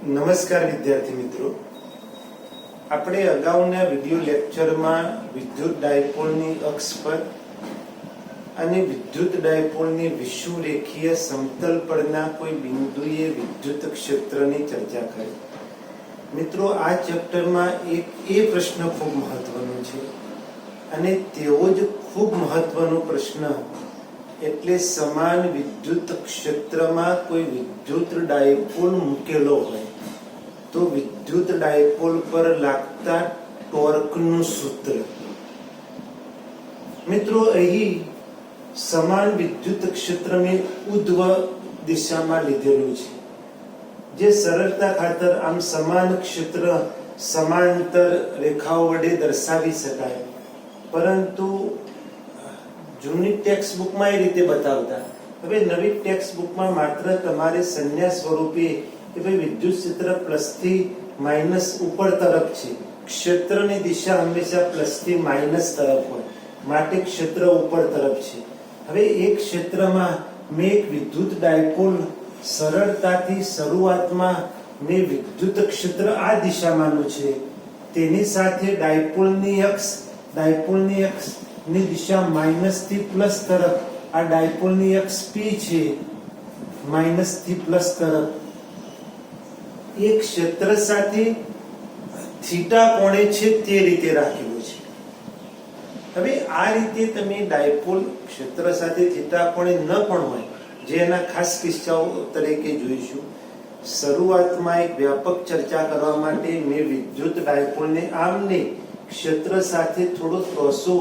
નમસ્કાર વિદ્યાર્થી મિત્રો, આપણે અગાઉના વિડિયો લેક્ચરમાં વિદ્યુત ડાયપોલની અક્ષ પર અને વિદ્યુત ડાયપોલની વિષુવરેખીય સમતલ પરના કોઈ બિંદુએ વિદ્યુત ક્ષેત્રની ચર્ચા કરી. મિત્રો, આ ચેપ્ટરમાં એક પ્રશ્ન ખૂબ મહત્વનો છે અને તેવો જ ખૂબ મહત્વનો પ્રશ્ન એટલે સમાન વિદ્યુત ક્ષેત્રમાં કોઈ વિદ્યુત ડાયપોલ મૂકેલો હોય તો વિદ્યુત ડાયપોલ પર લાગતા ટોર્કનું સૂત્ર. મિત્રો, અહીં સમાન વિદ્યુત ક્ષેત્રને ઉધ્વ દિશામાં લીધેલું છે, જે સરળતા ખાતર આમ સમાન ક્ષેત્ર સમાંતર રેખાઓ વડે દર્શાવી શકાય, પરંતુ જૂની ટેક્સ્ટ બુકમાં એ રીતે બતાવતા. હવે નવી ટેક્સ્ટ બુકમાં માત્ર તમારે સંજ્ઞા સ્વરૂપે કે ભાઈ વિદ્યુત ક્ષેત્ર પ્લસ થી માઇનસ ઉપર તરફ છે, ક્ષેત્રની દિશા હંમેશા પ્લસ થી માઇનસ તરફ હોય, માટે ક્ષેત્ર ઉપર તરફ છે. હવે એક ક્ષેત્રમાં મેં એક વિદ્યુત ડાયપોલ સરળતાથી શરૂઆતમાં મેં વિદ્યુત ક્ષેત્ર આ દિશામાંનું છે, તેની સાથે ડાયપોલની અક્ષ ની દિશા માઇનસ થી પ્લસ તરફ, આ ડાયપોલની અક્ષ પી છે, માઇનસ થી પ્લસ તરફ એક ક્ષેત્ર સાથે થીટા કોણે છે તે રીતે રાખેલું છે. હવે આ રીતે તમે ડાયપોલ ક્ષેત્ર સાથે થીટા કોણે ન પણ હોય, જે એના ખાસ કિસ્સાઓ તરીકે જોઈશું. શરૂઆતમાં એક વ્યાપક ચર્ચા કરવા માટે મેં વિદ્યુત ડાયપોલને આમને ક્ષેત્ર સાથે થોડો ત્રોસો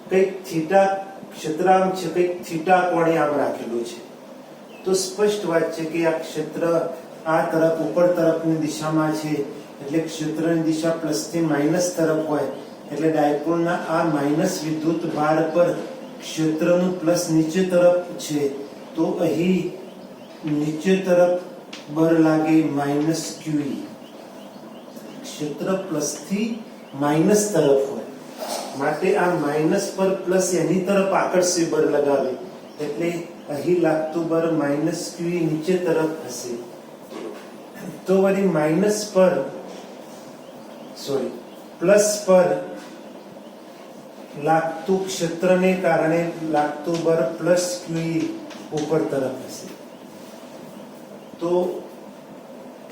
કંઈક થીટા ક્ષેત્ર આમ છે, કંઈક થીટા કોણે આમ રાખેલું છે. તો સ્પષ્ટ વાત છે કે આ ક્ષેત્ર આ તરફ ઉપર તરફની દિશામાં છે, એટલે ક્ષેત્રની દિશા પ્લસ થી માઇનસ તરફ હોય, એટલે ડાયપોલના આ માઇનસ વિદ્યુત ભાર પર ક્ષેત્રનું પ્લસ નીચે તરફ છે, તો અહીં નીચે તરફ બળ લાગે માઇનસ ક્યુ. ક્ષેત્ર પ્લસ થી માઇનસ તરફ હોય, માટે આ માઇનસ પર પ્લસ એની તરફ આકર્ષી બળ લગાવે, એટલે અહીં લાગતું બળ માઇનસ ક્યુ નીચે તરફ હશે. તો વળી પ્લસ પર લાગતું ક્ષેત્રને કારણે લાગતું બળ પ્લસ ક્યુ ઉપર તરફ હશે. તો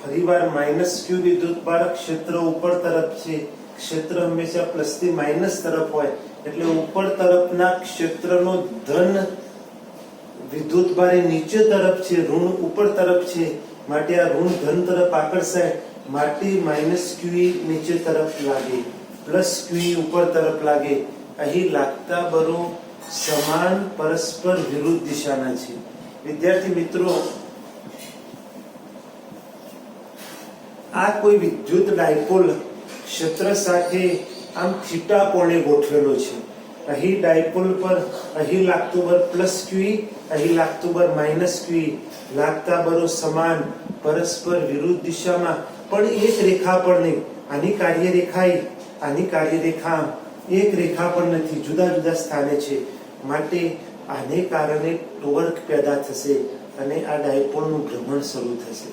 ફરીવાર માઇનસ ક્યુ વિદ્યુત ભાર ક્ષેત્ર ઉપર તરફ છે, ક્ષેત્ર હંમેશા પ્લસ થી માઇનસ તરફ હોય, એટલે ઉપર તરફના ક્ષેત્રનો ધન વિદ્યુત ભાર નીચે તરફ છે, ઋણ ઉપર તરફ છે, માટે આ ઋણ ધન તરફ આકર્ષાય, માટે માઇનસ ક્યુ નીચે તરફ લાગે, પ્લસ ક્યુ ઉપર તરફ લાગે. અહીં લાગતા બળો સમાન પરસ્પર વિરુદ્ધ દિશાના છે. વિદ્યાર્થી મિત્રો, આ કોઈ વિદ્યુત ડાયપોલ ક્ષેત્ર સાથે આમ થીટા કોણે ગોઠવેલો છે. અહીં ડાયપોલ પર અહીં લાગતું બળ પ્લસ ક્યુ, અહીં લાગતું બળ માઇનસ ક્યુ, લાગતા બળો સમાન પરસ્પર વિરુદ્ધ દિશામાં, પણ એક રેખા પર નહીં. આની કાર્યરેખા એક રેખા પર નથી, જુદા જુદા સ્થાને છે, માટે આને કારણે ટોર્ક પેદા થશે અને આ ડાયપોલનું ભ્રમણ શરૂ થશે.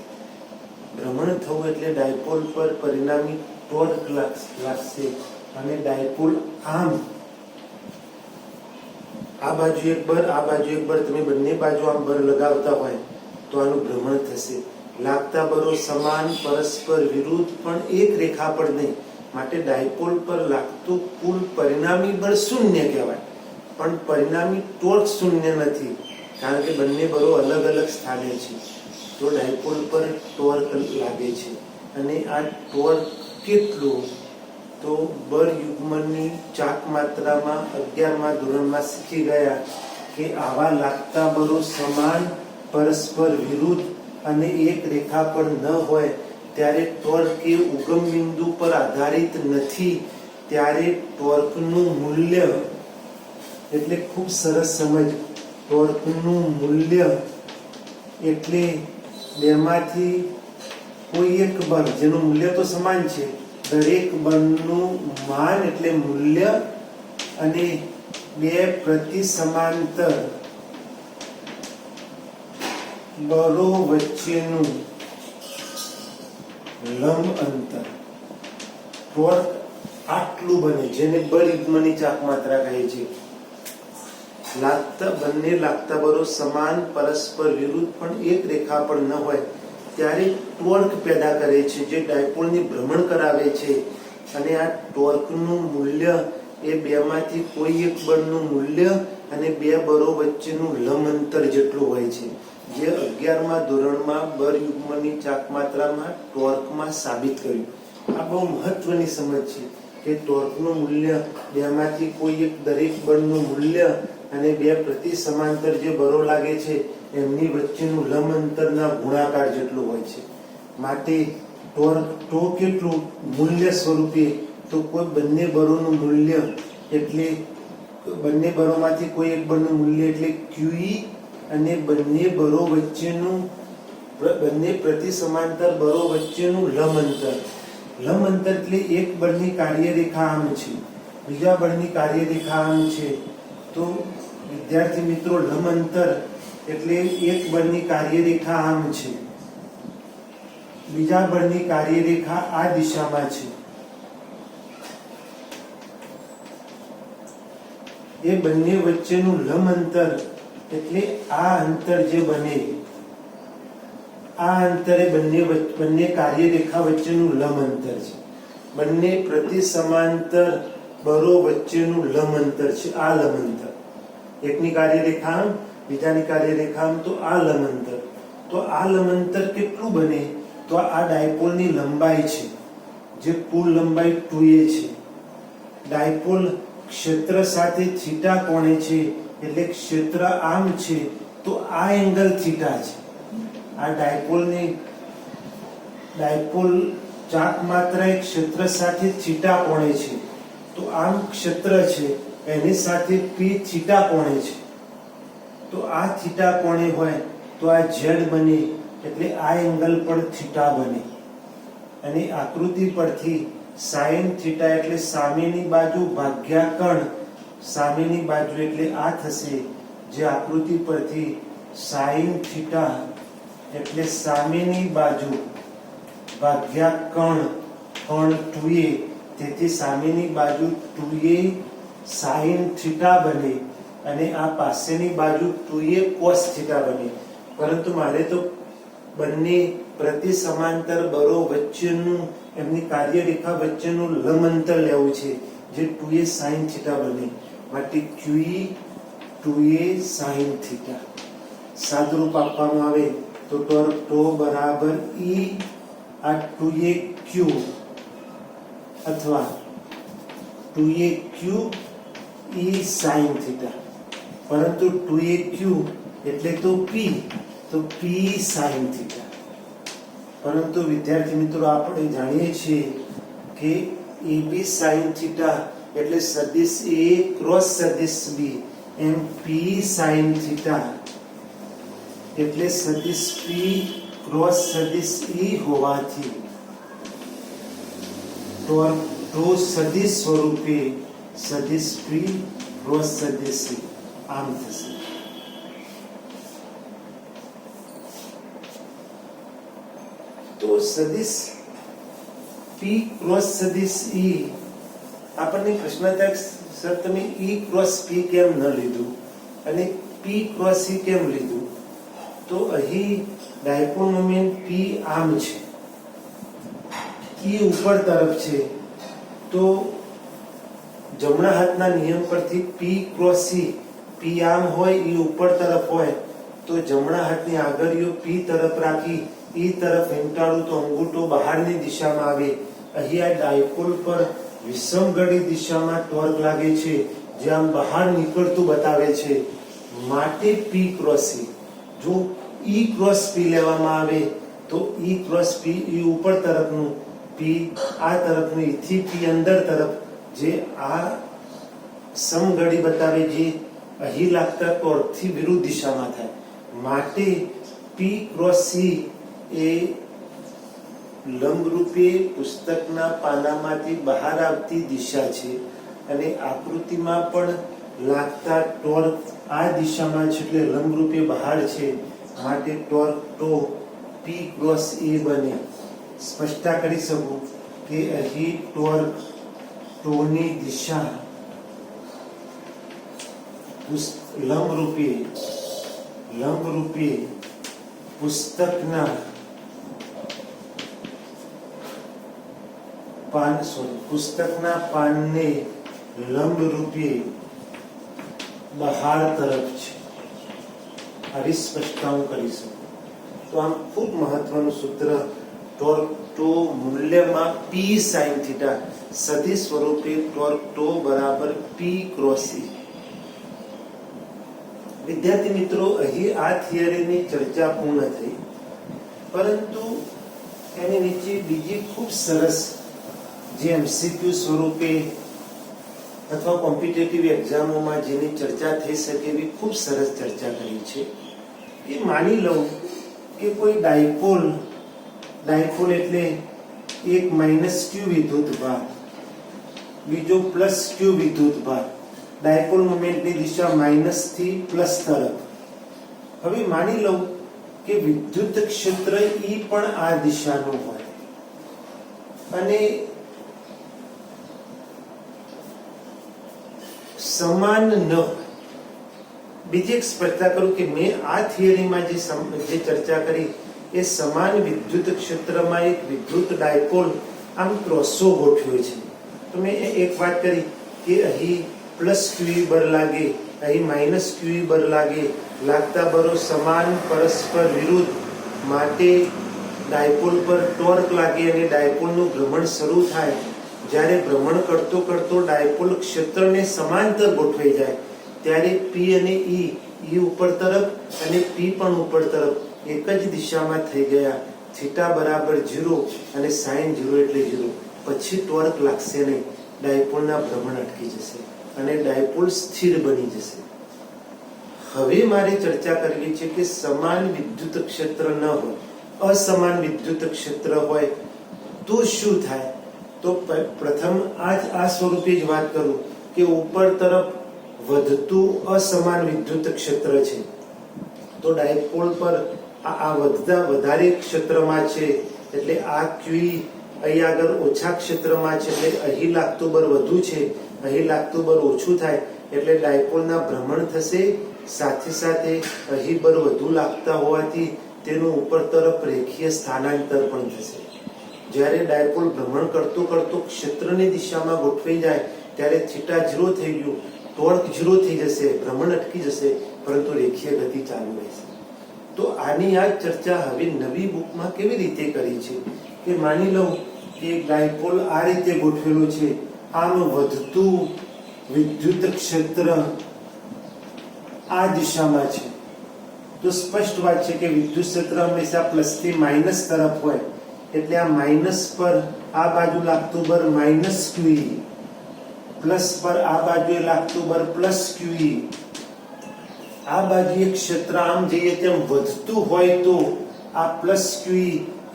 ભ્રમણ થવું એટલે ડાયપોલ પર પરિણામી ટોર્ક લાગશે અને ડાયપોલ આમ આ બાજુ એક બળ, આ બાજુ એક બળ, તમે બંને બાજુ આમ બળ લગાવતા હોય તો આનું ભ્રમણ થશે. લાગતા બળો સમાન પરસ્પર વિરુદ્ધ, પણ એક રેખા પર નહીં, માટે ડાયપોલ પર લાગતું કુલ પરિણામી બળ શૂન્ય કહેવાય, પણ પરિણામી ટોર્ક શૂન્ય નથી, કારણ કે બંને બળો અલગ અલગ સ્થાને છે. તો ડાયપોલ પર ટોર્ક લાગે છે, અને આ ટોર્ક કેટલું, તો બળ યુગ્મની ચાક માત્રામાં 11મા ધોરણમાં શીખી ગયા કે આવા લાગતા બળો સમાન પરસ્પર વિરુદ્ધ અને એક રેખા પર ન હોય ત્યારે ટોર્ક એ ઉગમ બિંદુ પર આધારિત નથી, ત્યારે ટોર્કનું મૂલ્ય, એટલે ખૂબ સરસ સમજ, ટોર્કનું મૂલ્ય એટલે બેમાંથી કોઈ એક બળ જેનું મૂલ્ય તો સમાન છે, દરેક બળનું માન એટલે મૂલ્ય અને બે પ્રતિ સમાંતર બળો વચ્ચેનું લંબ અંતર ટોર્ક આટલું બને, જેને બળ યુગ્મની ચાક માત્રા કહે છે. બંને લાગતા બળો સમાન, પરસ્પર વિરુદ્ધ પણ એક રેખા પર ન હોય ત્યારે ટોર્ક પેદા કરે છે, જે ડાયપોલની ભ્રમણ કરાવે છે. અને આ ટોર્કનું મૂલ્ય એ બેમાંથી કોઈ એક બળનું મૂલ્ય અને બે બળો વચ્ચેનું લંબ અંતર જેટલું હોય છે, જે 11મા ધોરણમાં બળ યુગ્મની ચાક માત્રામાં ટોર્કમાં સાબિત કર્યું. આ બહુ મહત્વની સમજ છે કે ટોર્કનું મૂલ્ય બેમાંથી કોઈ એક દરેક બળનું મૂલ્ય અને બે પ્રતિ સમાંતર જે બળો લાગે છે એમની વચ્ચેનું લંબ અંતરના ગુણાકાર જેટલું હોય છે. માટે ટો કેટલું મૂલ્ય સ્વરૂપે, તો કોઈ બંને બળોનું મૂલ્ય એટલે બંને બળોમાંથી કોઈ એક બળનું મૂલ્ય એટલે QE અને બંને બળો વચ્ચેનું બંને પ્રતિ સમાંતર બળો વચ્ચેનું લંબ અંતર. લંબ અંતર એટલે એક બળની કાર્યરેખા આમ છે, બીજા બળની કાર્યરેખા આમ છે. તો વિદ્યાર્થી મિત્રો, લંબ અંતર એટલે એક બળની કાર્યરેખા આમ છે, બીજા બળની કાર્યરેખા આ દિશામાં છે. એ બંને વચ્ચેનું લંબ અંતર એટલે આ અંતર જે બને, આ અંતરે બંને કાર્યરેખા વચ્ચેનું લંબ અંતર છે. બંને પ્રતિ સમાંતર બળો વચ્ચેનું લંબ અંતર છે આ લંબ અંતર. એકની કાર્યરેખા આમ, બીજાની કાર્યરેખા આમ, તો આ લંબ અંતર. તો આ લંબ અંતર કેટલું બને? તો આ ડાયપોલની લંબાઈ છે, જે કુલ લંબાઈ 2a છે. ડાયપોલ ક્ષેત્ર સાથે થીટા કોણે છે, એટલે ક્ષેત્ર આમ છે તો આ એંગલ થીટા છે. આ ડાયપોલ ચાક માત્રા એક ક્ષેત્ર સાથે થીટા કોણે છે, તો આમ ક્ષેત્ર છે એની સાથે p થીટા કોણે છે. તો આ થીટા કોણે હોય તો આ z બને, એટલે આ એંગલ પર થીટા બને. અને આકૃતિ પરથી sin થીટા એટલે સામેની બાજુ ભાગ્યા કણ, સામેની બાજુ એટલે આ થશે, જે આકૃતિ પરથી sin થીટા એટલે સામેની બાજુ ભાગ્યા કણ 2a, તેથી સામેની બાજુ 2a sin થીટા બને અને આ પાસેની બાજુ 2a cos થીટા બને. પરંતુ મારે તો બંને પ્રતિ સમાંતર બળો વચ્ચેનું, એમની કાર્યરેખા વચ્ચેનું લંબ અંતર લેવું છે, જે 2a sin થીટા બને. માટે QE 2a sin થીટા. સાદુરૂપ આપવામાં આવે તો ટોર્ક ટો બરાબર E આ 2aq અથવા 2aq E sin થીટા. પરંતુ 2aq એટલે તો P, તો P sin થીટા. પરંતુ વિદ્યાર્થી મિત્રો, આપણે જાણીએ છીએ કે AB sin થીટા એટલે સદિશ A ક્રોસ સદિશ B, એમ P sin થીટા એટલે સદિશ P ક્રોસ સદિશ E હોવાથી ટોર્ક ટો સદિશ સ્વરૂપે સદિશ P ક્રોસ સદિશ E આમ થશે. તો સદિશ P ક્રોસ સદિશ E, આપણને પ્રશ્ન થાય સર તમે E ક્રોસ P કેમ ન લીધું અને P ક્રોસ E કેમ લીધું? તો અહીં ડાયપોલ મોમેન્ટ P આમ છે, E ઉપર તરફ છે, તો જમણા હાથના નિયમ પરથી P ક્રોસ E, P આમ હોય, E ઉપર તરફ હોય, તો જમણા હાથની આગળીઓ P તરફ રાખી E તરફ વીંટાળું તો અંગૂઠો બહારની દિશામાં આવે. અહીં આ ડાયપોલ પર વિષમગળી દિશામાં ટોર્ક લાગે છે, જે આમ બહાર નીકળતું બતાવે છે. માટે P ક્રોસ E. જો E ક્રોસ P લેવામાં આવે તો E ક્રોસ P, E ઉપર તરફનું, P આ તરફનું, E થી P અંદર તરફ, જે આ સમગળી બતાવે, જે અહીં લાગતા ટોર્કથી વિરુદ્ધ દિશામાં થાય. માટે P ક્રોસ E એ લંબરૂપે પુસ્તકના પાનામાંથી બહાર આવતી દિશા છે અને આકૃતિમાં પણ લાગતા ટોર્ક આ દિશામાં છે, એટલે લંબરૂપે બહાર છે. માટે ટોર્ક ટો P ક્રોસ E બને. સ્પષ્ટતા કરી શકું કે અહીં ટોર્ક ટોની દિશા લંબરૂપે પુસ્તકના પાનને લંબરૂપે બહાર તરફ છે. આવી સ્પષ્ટતા હું કરી શકું. તો આમ ખૂબ મહત્વનું સૂત્ર, ટોર્ક ટો મૂલ્યમાં P sin થીટા, સદિશ સ્વરૂપે ટોર્ક ટો બરાબર P ક્રોસ E. વિદ્યાર્થી મિત્રો, અહીં આ થિયરીની ચર્ચા પૂર્ણ થઈ, પરંતુ એની નીચે બીજી ખૂબ સરસ જે એમસીક્યુ સ્વરૂપે અથવા કોમ્પિટિટિવ એક્ઝામોમાં જેની ચર્ચા થઈ શકે એવી ખૂબ સરસ ચર્ચા કરી છે. એ માની લઉં કે કોઈ ડાયપોલ એટલે એક -q વિદ્યુત ભાર, બીજો +q વિદ્યુત ભાર, ડાયપોલ મોમેન્ટની દિશા માઇનસ થી પ્લસ તરફ. હવે માની લઉં કે વિદ્યુત ક્ષેત્ર E પણ આ દિશાનું હોય અને સમાન ન હોય. બીજી એક સ્પષ્ટતા કરું કે મેં આ થિયરીમાં જે ચર્ચા કરી એ સમાન વિદ્યુત ક્ષેત્રમાં એક વિદ્યુત ડાયપોલ આમ ક્રોસો ગોઠવ્યો છે. તો મેં એક વાત કરી કે અહીં +QE બર લાગે, અહીં -QE બર લાગે, લાગતા બરો સમાન પરસ્પર વિરુદ્ધ, માટે ડાયપોલ પર ટોર્ક લાગે અને ડાયપોલનું ભ્રમણ શરૂ થાય. જ્યારે ભ્રમણ કરતો કરતો ડાયપોલ ક્ષેત્રને સમાંતર ગોઠવાઈ જાય ત્યારે P અને E ઉપર તરફ અને P પણ ઉપર તરફ એક જ દિશામાં થઈ ગયા. થીટા બરાબર 0 અને sin 0 એટલે 0. પછી ટોર્ક લાગશે નહીં, ડાયપોલના ભ્રમણ અટકી જશે અને ડાયપોલ સ્થિર બની જશે. હવે મારે ચર્ચા કરવી છે કે સમાન વિદ્યુત ક્ષેત્ર ન હોય, અસમાન વિદ્યુત ક્ષેત્ર હોય તો શું થાય. તો પ્રથમ આ સ્વરૂપે જ વાત કરું કે ઉપર તરફ વધતું અસમાન વિદ્યુત ક્ષેત્ર છે. તો ડાયપોલ પર આ વધારે ક્ષેત્રમાં છે એટલે આ QE અહીં આગળ ઓછા ક્ષેત્રમાં છે એટલે અહીં લાગતું બળ વધુ છે, અહીં લાગતું બળ ઓછું થાય એટલે ડાયપોલના ભ્રમણ થશે. સાથે સાથે અહીં બળ વધુ લાગતા હોવાથી તેનું ઉપર તરફ રેખીય સ્થાનાંતર પણ થશે. જ્યારે ડાયપોલ ભ્રમણ કરતો કરતો ક્ષેત્રની દિશામાં ગોઠવાઈ જાય ત્યારે થીટા 0 થઈ ગયું, ટોર્ક 0 થઈ જશે, ભ્રમણ અટકી જશે, પરંતુ રેખીય ગતિ ચાલુ રહેશે. તો આની આ ચર્ચા હવે નવી બુકમાં કેવી રીતે કરી છે કે માની લઉં કે ડાયપોલ આ રીતે ગોઠવેલો છે, આમ વધતું વિદ્યુત ક્ષેત્ર આ દિશામાં છે. તો સ્પષ્ટ વાત છે કે વિદ્યુત ક્ષેત્ર હંમેશા પ્લસ થી માઇનસ તરફ હોય એટલે આ માઇનસ પર આ બાજુ લાગતું બળ -QE, પ્લસ પર આ બાજુએ લાગતું બળ +QE. આ બાજુ એક ક્ષેત્ર આમ જઈએ તેમ વધતું હોય તો આ +QE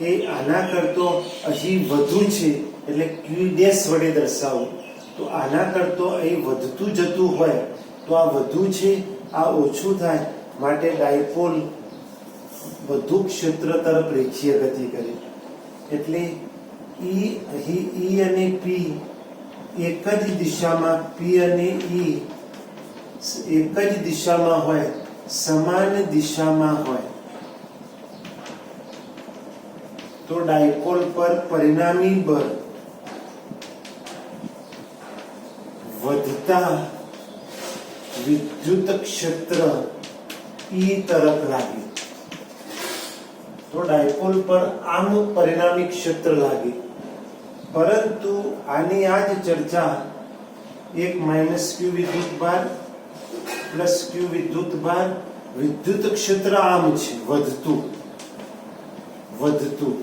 એ આના કરતો અહીં વધુ છે એટલે QE ડેશ વડે દર્શાવું. તો આના કરતો અહીં વધતું જતું હોય તો આ વધુ છે, આ ઓછું થાય, માટે ડાયપોલ વધુ ક્ષેત્ર તરફ રેખીય ગતિ કરે. એટલે અહીં E અને P એક જ દિશામાં, P અને E એક જ દિશામાં હોય, સમાન દિશામાં હોય તો ડાયપોલ પર પરિણામી બળ વધતા વિદ્યુત ક્ષેત્ર E તરફ લાગે. તો ડાયપોલ પર આમ પરિણામી ક્ષેત્ર લાગે. પરંતુ આની આ જ ચર્ચા એક -Q વિદ્યુત ભાર +Q વિદ્યુત ભાર, વિદ્યુત ક્ષેત્ર આમ છે વધતું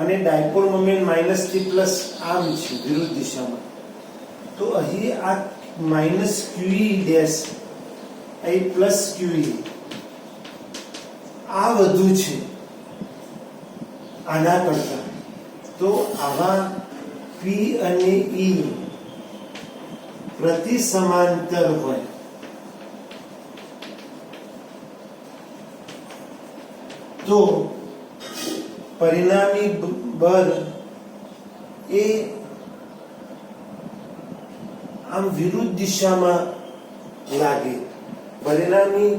અને ડાયપોલ મોમેન્ટ માઇનસ થી પ્લસ આમ છે વિરુદ્ધ દિશામાં. તો અહીં આ -QE ડેશ અહીં +QE આ વધુ છે આના કરતા. તો આવા P અને E પ્રતિ સમાંતર હોય તો પરિણામી બળ એ આમ વિરુદ્ધ દિશામાં લાગે. પરિણામી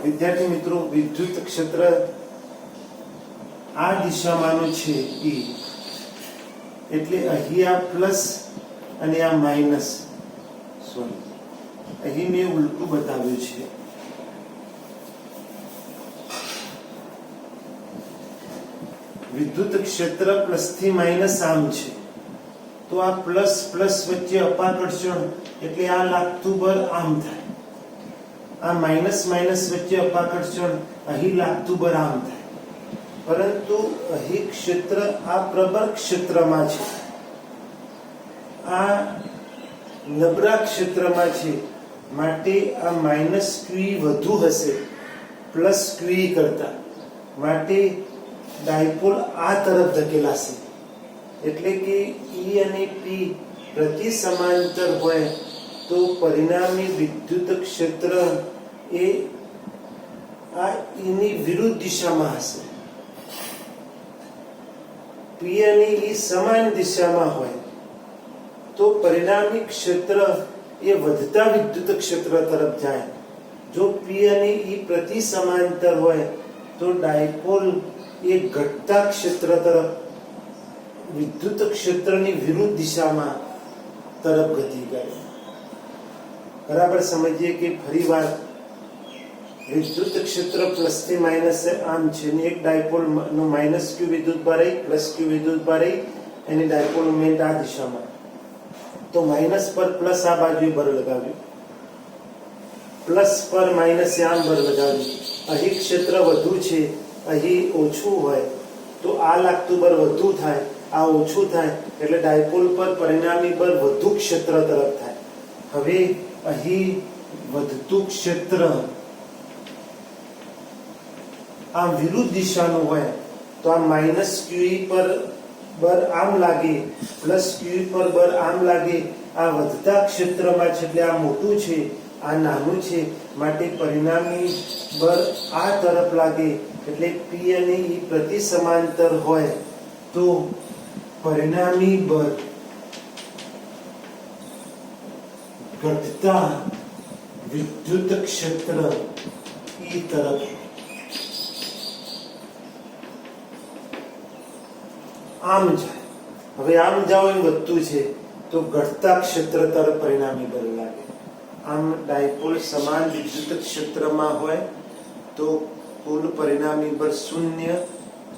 વિદ્યાર્થી મિત્રો, વિદ્યુત ક્ષેત્ર આ દિશામાંનું છે E, એટલે અહીં આ પ્લસ અને આ માઇનસ, અહીં મેં ઉલટું બતાવ્યું છે. વિદ્યુત ક્ષેત્ર પ્લસ થી માઇનસ આમ છે, તો આ પ્લસ પ્લસ વચ્ચે અપાકર્ષણ એટલે આ લાગતું બળ આમ થાય. આ માઇનસ માઇનસ વચ્ચે અપાકર્ષણ અહીં લાગતું બળ આમ થાય. પરંતુ અહીં ક્ષેત્ર આ પ્રબળ ક્ષેત્રમાં છે, આ નબળા ક્ષેત્રમાં છે, માટે આ માઇનસ ક્યુ વધુ હશે પ્લસ ક્યુ કરતા, માટે ડાયપોલ આ તરફ ધકેલાશે. એટલે કે E અને P પ્રતિ સમાંતર હોય તો પરિણામી વિદ્યુત ક્ષેત્ર એ આ E ની વિરુદ્ધ દિશામાં હશે. P અને E સમાન દિશામાં હોય તો પરિણામી ક્ષેત્ર એ વધતા વિદ્યુત ક્ષેત્ર તરફ જાય. જો P અને E પ્રતિ સમાંતર હોય તો ડાયપોલ એ ઘટતા ક્ષેત્ર તરફ વિદ્યુત ક્ષેત્રની વિરુદ્ધ દિશામાં તરફ ગતિ કરે. બરાબર સમજીએ કે ફરીવાર વિદ્યુત ક્ષેત્ર પ્લસ થી માઇનસ આમ છે ને એક ડાયપોલ નો માઇનસ ક્યુ વિદ્યુત ભાર પ્લસ ક્યુ વિદ્યુત ભાર એની ડાયપોલ મોમેન્ટ આ દિશામાં, તો માઇનસ પર પ્લસ આ બાજુ બળ લગાવ્યું, પ્લસ પર માઇનસ આમ બળ લગાવ્યું. અહીં ક્ષેત્ર વધુ છે, અહીં ઓછું હોય તો આ લાગતું બળ વધુ થાય, આ ઓછું થાય, એટલે ડાયપોલ પર પરિણામી બળ વધુ ક્ષેત્ર તરફ થાય. હવે અહીં વધતું ક્ષેત્ર આ વિરુદ્ધ દિશાનું હોય તો આ માઇનસ ક્યુ પર બળ આમ લાગે, પ્લસ ક્યુ પર બળ આમ લાગે. આ વધતા ક્ષેત્રમાં છે એટલે આ મોટું છે, આ નાનું છે, માટે પરિણામી બળ આ તરફ લાગે. એટલે P અને E પ્રતિ સમાંતર હોય તો પરિણામી બળ ઘટતા વિદ્યુત ક્ષેત્ર E તરફ આમ જાય. હવે આમ જાવ એમ વધતું છે તો ઘટતા ક્ષેત્ર તરફ પરિણામી બળ લાગે. આમ ડાયપોલ સમાન વિદ્યુત ક્ષેત્રમાં હોય તો કુલ પરિણામી બળ શૂન્ય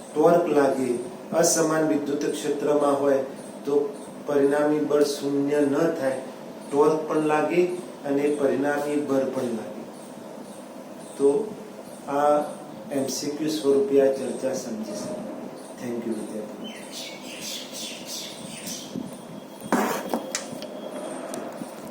ટોર્ક લાગે. અસમાન વિદ્યુત ક્ષેત્રમાં હોય તો પરિણામી બળ શૂન્ય ન થાય, ટોર્ક પણ લાગે અને પરિણામી બળ પણ લાગે. તો આ MCQ સ્વરૂપે આ ચર્ચા સમજી શકાય. થેન્ક યુ વિદ્યાર્થી.